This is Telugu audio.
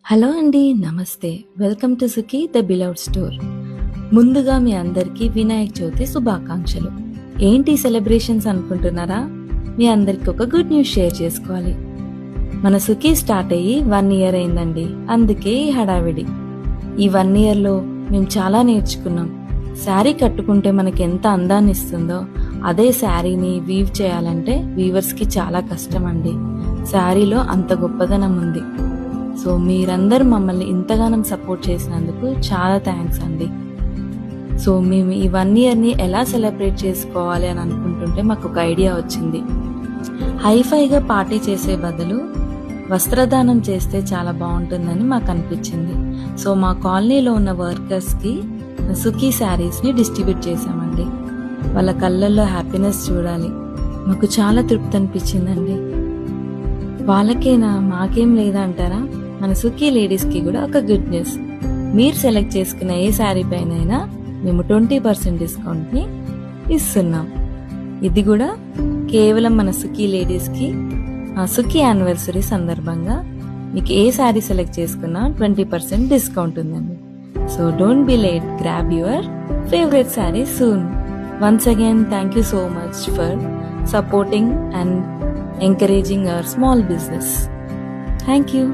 హలో అండి, నమస్తే. Welcome to Sukhi the beloved store. ముందుగా మీ అందరికీ వినాయక చవితి శుభాకాంక్షలు. ఏంటి సెలబ్రేషన్స్ అనుకుంటున్నారా? మీ అందరికి ఒక గుడ్ న్యూస్ షేర్ చేసుకోవాలి. మన సుఖీ స్టార్ట్ అయ్యి 1 year అయిందండి. అందుకే ఈ హడావిడి. ఈ 1 yearలో మేము చాలా నేర్చుకున్నాం. శారీ కట్టుకుంటే మనకి ఎంత అందాన్ని ఇస్తుందో అదే శారీని వీవ్ చేయాలంటే వీవర్స్కి చాలా కష్టం అండి. శారీలో అంత గొప్పదనం ఉంది. సో మీరందరూ మమ్మల్ని ఇంతగానం సపోర్ట్ చేసినందుకు చాలా థ్యాంక్స్ అండి. సో మేము ఈ 1 yearని ఎలా సెలబ్రేట్ చేసుకోవాలి అని అనుకుంటుంటే మాకు ఒక ఐడియా వచ్చింది. హైఫైగా పార్టీ చేసే బదులు వస్త్రదానం చేస్తే చాలా బాగుంటుందని మాకు అనిపించింది. సో మా కాలనీలో ఉన్న వర్కర్స్కి సుఖీ శారీస్ని డిస్ట్రిబ్యూట్ చేసామండి. వాళ్ళ కళ్ళల్లో హ్యాపీనెస్ చూడాలి, మాకు చాలా తృప్తి అనిపించిందండి. వాళ్ళకేనా, మాకేం లేదా అంటారా? మన సుఖీ లేడీస్కి కూడా ఒక గుడ్ న్యూస్. మీరు సెలెక్ట్ చేసుకున్న ఏ శారీ పైన అయినా మేము 20% డిస్కౌంట్ని ఇస్తున్నాం. ఇది కూడా కేవలం మన సుఖీ లేడీస్కి సుఖీ యానివర్సరీ సందర్భంగా మీకు ఏ శారీ సెలెక్ట్ చేసుకున్నా 20% డిస్కౌంట్ ఉందండి. So don't be late, grab your favourite sari soon. Once again thank you so much for supporting and encouraging our small business. Thank you.